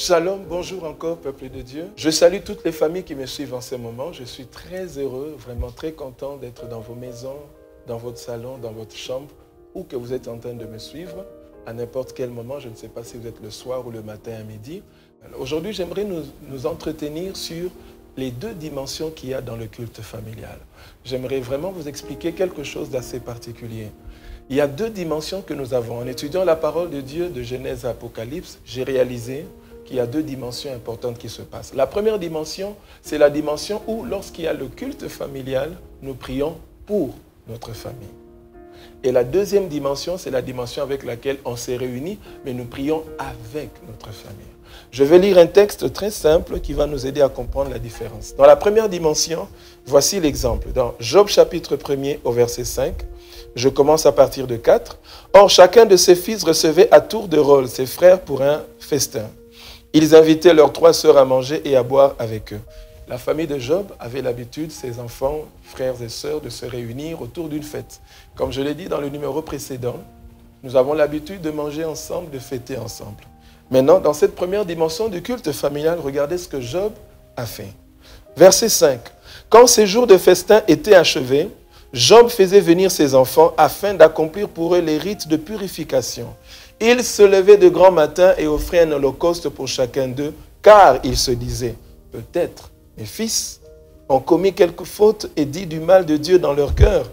Shalom, bonjour encore peuple de Dieu. Je salue toutes les familles qui me suivent en ce moment. Je suis très heureux, vraiment très content d'être dans vos maisons, dans votre salon, dans votre chambre, où que vous êtes en train de me suivre, à n'importe quel moment. Je ne sais pas si vous êtes le soir ou le matin à midi. Aujourd'hui, j'aimerais nous entretenir sur les deux dimensions qu'il y a dans le culte familial. J'aimerais vraiment vous expliquer quelque chose d'assez particulier. Il y a deux dimensions que nous avons. En étudiant la parole de Dieu de Genèse à Apocalypse, j'ai réalisé qu'il y a deux dimensions importantes qui se passent. La première dimension, c'est la dimension où, lorsqu'il y a le culte familial, nous prions pour notre famille. Et la deuxième dimension, c'est la dimension avec laquelle on s'est réunis, mais nous prions avec notre famille. Je vais lire un texte très simple qui va nous aider à comprendre la différence. Dans la première dimension, voici l'exemple. Dans Job chapitre 1er au verset 5, je commence à partir de 4. « Or, chacun de ses fils recevait à tour de rôle ses frères pour un festin. Ils invitaient leurs 3 sœurs à manger et à boire avec eux. » La famille de Job avait l'habitude, ses enfants, frères et sœurs, de se réunir autour d'une fête. Comme je l'ai dit dans le numéro précédent, nous avons l'habitude de manger ensemble, de fêter ensemble. Maintenant, dans cette première dimension du culte familial, regardez ce que Job a fait. Verset 5. « Quand ces jours de festin étaient achevés, Job faisait venir ses enfants afin d'accomplir pour eux les rites de purification. Il se levait de grand matin et offrait un holocauste pour chacun d'eux, car il se disait, peut-être mes fils ont commis quelque faute et dit du mal de Dieu dans leur cœur. »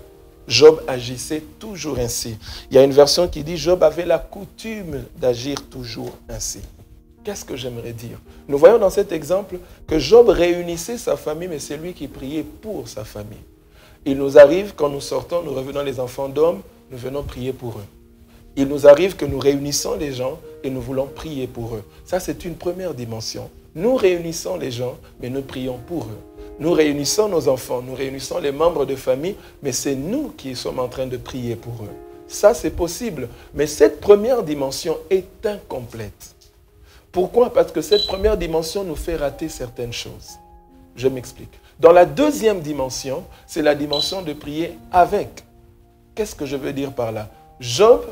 Job agissait toujours ainsi. Il y a une version qui dit, Job avait la coutume d'agir toujours ainsi. Qu'est-ce que j'aimerais dire? Nous voyons dans cet exemple que Job réunissait sa famille, mais c'est lui qui priait pour sa famille. Il nous arrive, quand nous sortons, nous revenons les enfants d'hommes, nous venons prier pour eux. Il nous arrive que nous réunissons les gens et nous voulons prier pour eux. Ça, c'est une première dimension. Nous réunissons les gens, mais nous prions pour eux. Nous réunissons nos enfants, nous réunissons les membres de famille, mais c'est nous qui sommes en train de prier pour eux. Ça, c'est possible. Mais cette première dimension est incomplète. Pourquoi? Parce que cette première dimension nous fait rater certaines choses. Je m'explique. Dans la deuxième dimension, c'est la dimension de prier avec. Qu'est-ce que je veux dire par là? Job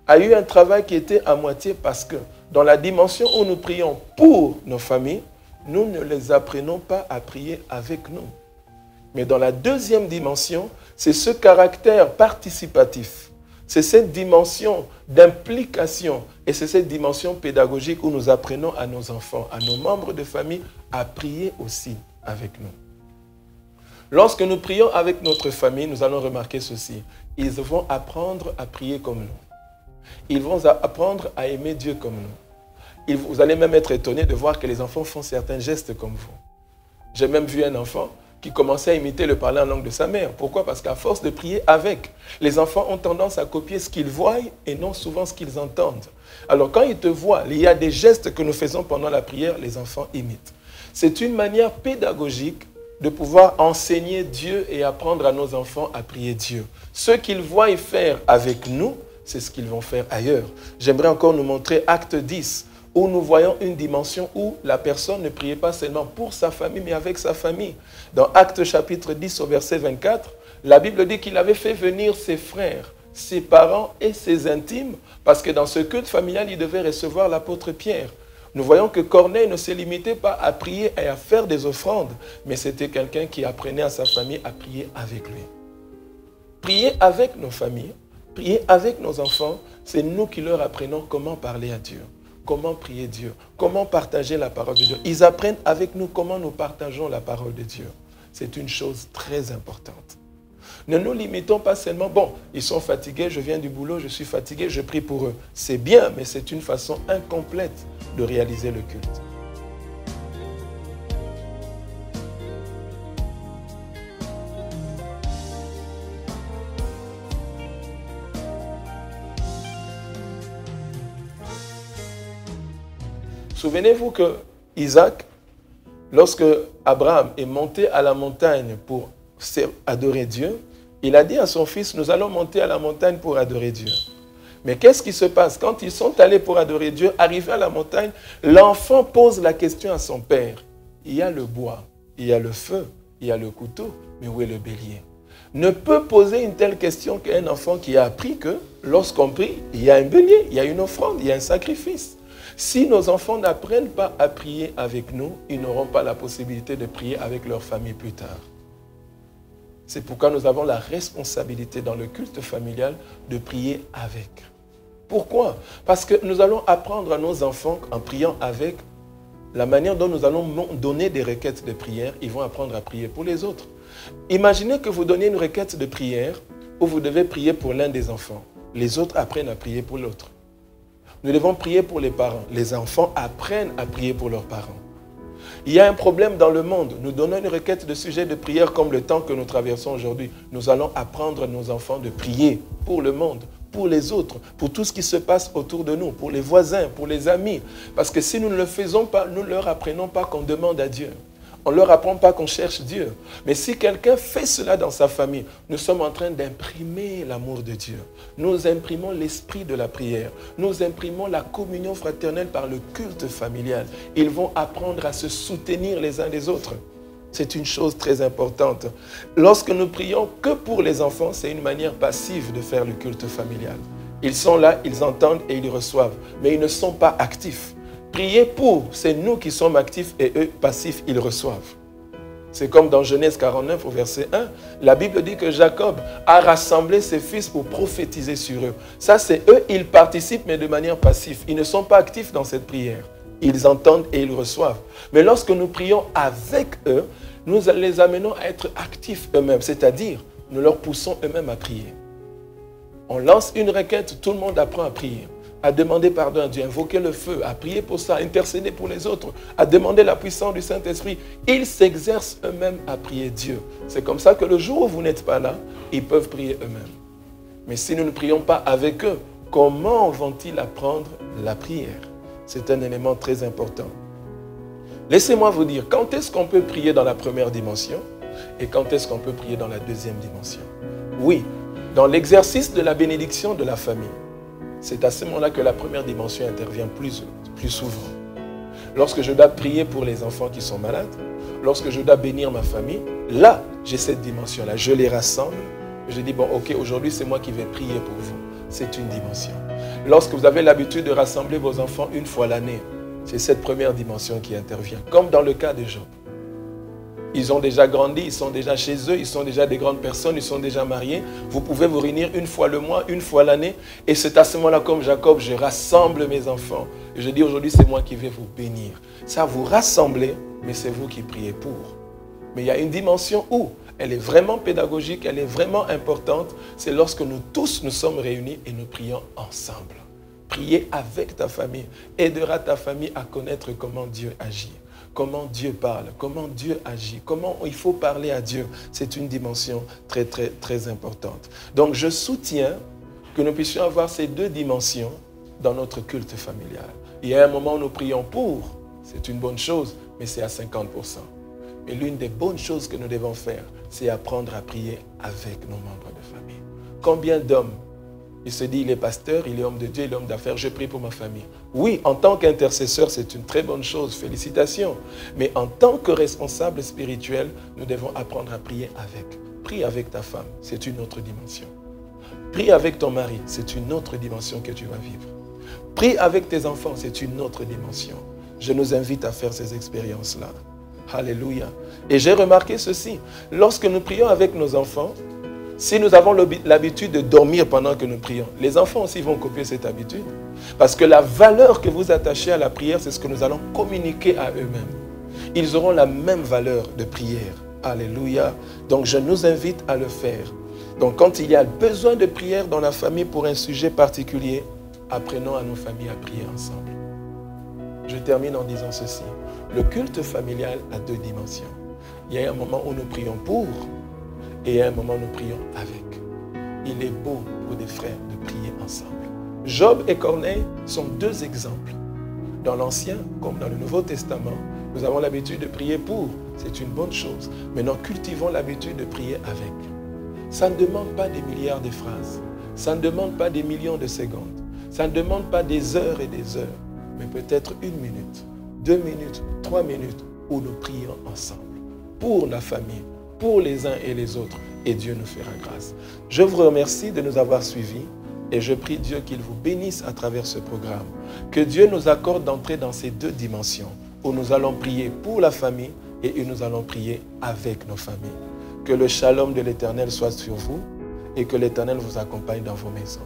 a eu un travail qui était à moitié parce que dans la dimension où nous prions pour nos familles, nous ne les apprenons pas à prier avec nous. Mais dans la deuxième dimension, c'est ce caractère participatif. C'est cette dimension d'implication et c'est cette dimension pédagogique où nous apprenons à nos enfants, à nos membres de famille, à prier aussi avec nous. Lorsque nous prions avec notre famille, nous allons remarquer ceci. Ils vont apprendre à prier comme nous. Ils vont apprendre à aimer Dieu comme nous. Vous allez même être étonné de voir que les enfants font certains gestes comme vous. J'ai même vu un enfant qui commençait à imiter le parler en langue de sa mère. Pourquoi? Parce qu'à force de prier avec, les enfants ont tendance à copier ce qu'ils voient et non souvent ce qu'ils entendent. Alors quand ils te voient, il y a des gestes que nous faisons pendant la prière, les enfants imitent. C'est une manière pédagogique de pouvoir enseigner Dieu et apprendre à nos enfants à prier Dieu. Ce qu'ils voient faire avec nous, c'est ce qu'ils vont faire ailleurs. J'aimerais encore nous montrer Acte 10, où nous voyons une dimension où la personne ne priait pas seulement pour sa famille, mais avec sa famille. Dans Acte chapitre 10 au verset 24, la Bible dit qu'il avait fait venir ses frères, ses parents et ses intimes, parce que dans ce culte familial, il devait recevoir l'apôtre Pierre. Nous voyons que Corneille ne se limitait pas à prier et à faire des offrandes, mais c'était quelqu'un qui apprenait à sa famille à prier avec lui. Prier avec nos familles, prier avec nos enfants, c'est nous qui leur apprenons comment parler à Dieu, comment prier Dieu, comment partager la parole de Dieu. Ils apprennent avec nous comment nous partageons la parole de Dieu. C'est une chose très importante. Ne nous limitons pas seulement, bon, ils sont fatigués, je viens du boulot, je suis fatigué, je prie pour eux. C'est bien, mais c'est une façon incomplète de réaliser le culte. Souvenez-vous que Isaac, lorsque Abraham est monté à la montagne pour adorer Dieu, il a dit à son fils, nous allons monter à la montagne pour adorer Dieu. Mais qu'est-ce qui se passe? Quand ils sont allés pour adorer Dieu, arrivés à la montagne, l'enfant pose la question à son père. Il y a le bois, il y a le feu, il y a le couteau, mais où est le bélier? Ne peut poser une telle question qu'un enfant qui a appris que lorsqu'on prie, il y a un bélier, il y a une offrande, il y a un sacrifice. Si nos enfants n'apprennent pas à prier avec nous, ils n'auront pas la possibilité de prier avec leur famille plus tard. C'est pourquoi nous avons la responsabilité dans le culte familial de prier avec. Pourquoi? Parce que nous allons apprendre à nos enfants, en priant avec, la manière dont nous allons donner des requêtes de prière, ils vont apprendre à prier pour les autres. Imaginez que vous donniez une requête de prière où vous devez prier pour l'un des enfants. Les autres apprennent à prier pour l'autre. Nous devons prier pour les parents. Les enfants apprennent à prier pour leurs parents. Il y a un problème dans le monde. Nous donnons une requête de sujet de prière comme le temps que nous traversons aujourd'hui. Nous allons apprendre à nos enfants de prier pour le monde, pour les autres, pour tout ce qui se passe autour de nous, pour les voisins, pour les amis. Parce que si nous ne le faisons pas, nous ne leur apprenons pas qu'on demande à Dieu. On ne leur apprend pas qu'on cherche Dieu. Mais si quelqu'un fait cela dans sa famille, nous sommes en train d'imprimer l'amour de Dieu. Nous imprimons l'esprit de la prière. Nous imprimons la communion fraternelle par le culte familial. Ils vont apprendre à se soutenir les uns les autres. C'est une chose très importante. Lorsque nous prions que pour les enfants, c'est une manière passive de faire le culte familial. Ils sont là, ils entendent et ils reçoivent, mais ils ne sont pas actifs. Prier pour, c'est nous qui sommes actifs et eux passifs, ils reçoivent. C'est comme dans Genèse 49 au verset 1, la Bible dit que Jacob a rassemblé ses fils pour prophétiser sur eux. Ça c'est eux, ils participent mais de manière passive. Ils ne sont pas actifs dans cette prière. Ils entendent et ils reçoivent. Mais lorsque nous prions avec eux, nous les amenons à être actifs eux-mêmes, c'est-à-dire nous leur poussons eux-mêmes à prier. On lance une requête, tout le monde apprend à prier, à demander pardon à Dieu, invoquer le feu, à prier pour ça, à intercéder pour les autres, à demander la puissance du Saint-Esprit. Ils s'exercent eux-mêmes à prier Dieu. C'est comme ça que le jour où vous n'êtes pas là, ils peuvent prier eux-mêmes. Mais si nous ne prions pas avec eux, comment vont-ils apprendre la prière? C'est un élément très important. Laissez-moi vous dire, quand est-ce qu'on peut prier dans la première dimension et quand est-ce qu'on peut prier dans la deuxième dimension? Oui, dans l'exercice de la bénédiction de la famille, c'est à ce moment-là que la première dimension intervient plus souvent. Lorsque je dois prier pour les enfants qui sont malades, lorsque je dois bénir ma famille, là, j'ai cette dimension-là. Je les rassemble. Je dis, bon, ok, aujourd'hui, c'est moi qui vais prier pour vous. C'est une dimension. Lorsque vous avez l'habitude de rassembler vos enfants une fois l'année, c'est cette première dimension qui intervient, comme dans le cas de Job. Ils ont déjà grandi, ils sont déjà chez eux, ils sont déjà des grandes personnes, ils sont déjà mariés. Vous pouvez vous réunir une fois le mois, une fois l'année. Et c'est à ce moment-là, comme Jacob, je rassemble mes enfants. Et je dis aujourd'hui, c'est moi qui vais vous bénir. Ça, vous rassemblez, mais c'est vous qui priez pour. Mais il y a une dimension où elle est vraiment pédagogique, elle est vraiment importante. C'est lorsque nous tous nous sommes réunis et nous prions ensemble. Prier avec ta famille aidera ta famille à connaître comment Dieu agit. Comment Dieu parle, comment Dieu agit, comment il faut parler à Dieu. C'est une dimension très, très, très importante. Donc, je soutiens que nous puissions avoir ces deux dimensions dans notre culte familial. Il y a un moment où nous prions pour, c'est une bonne chose, mais c'est à 50%. Mais l'une des bonnes choses que nous devons faire, c'est apprendre à prier avec nos membres de famille. Combien d'hommes, il se dit, il est pasteur, il est homme de Dieu, il est homme d'affaires, je prie pour ma famille. Oui, en tant qu'intercesseur, c'est une très bonne chose, félicitations. Mais en tant que responsable spirituel, nous devons apprendre à prier avec. Prie avec ta femme, c'est une autre dimension. Prie avec ton mari, c'est une autre dimension que tu vas vivre. Prie avec tes enfants, c'est une autre dimension. Je nous invite à faire ces expériences-là. Alléluia. Et j'ai remarqué ceci, lorsque nous prions avec nos enfants, si nous avons l'habitude de dormir pendant que nous prions, les enfants aussi vont copier cette habitude. Parce que la valeur que vous attachez à la prière, c'est ce que nous allons communiquer à eux-mêmes. Ils auront la même valeur de prière. Alléluia. Donc je nous invite à le faire. Donc quand il y a besoin de prière dans la famille pour un sujet particulier, apprenons à nos familles à prier ensemble. Je termine en disant ceci. Le culte familial a deux dimensions. Il y a un moment où nous prions pour, et à un moment, nous prions avec. Il est beau pour des frères de prier ensemble. Job et Corneille sont deux exemples. Dans l'Ancien comme dans le Nouveau Testament, nous avons l'habitude de prier pour. C'est une bonne chose. Mais nous cultivons l'habitude de prier avec. Ça ne demande pas des milliards de phrases. Ça ne demande pas des millions de secondes. Ça ne demande pas des heures et des heures. Mais peut-être 1 minute, 2 minutes, 3 minutes où nous prions ensemble. Pour la famille. Pour les uns et les autres, et Dieu nous fera grâce. Je vous remercie de nous avoir suivis. Et je prie Dieu qu'il vous bénisse à travers ce programme. Que Dieu nous accorde d'entrer dans ces deux dimensions où nous allons prier pour la famille et où nous allons prier avec nos familles. Que le shalom de l'Éternel soit sur vous et que l'Éternel vous accompagne dans vos maisons.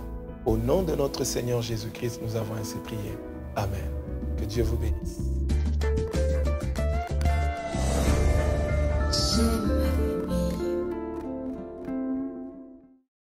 Au nom de notre Seigneur Jésus-Christ, nous avons ainsi prié. Amen. Que Dieu vous bénisse.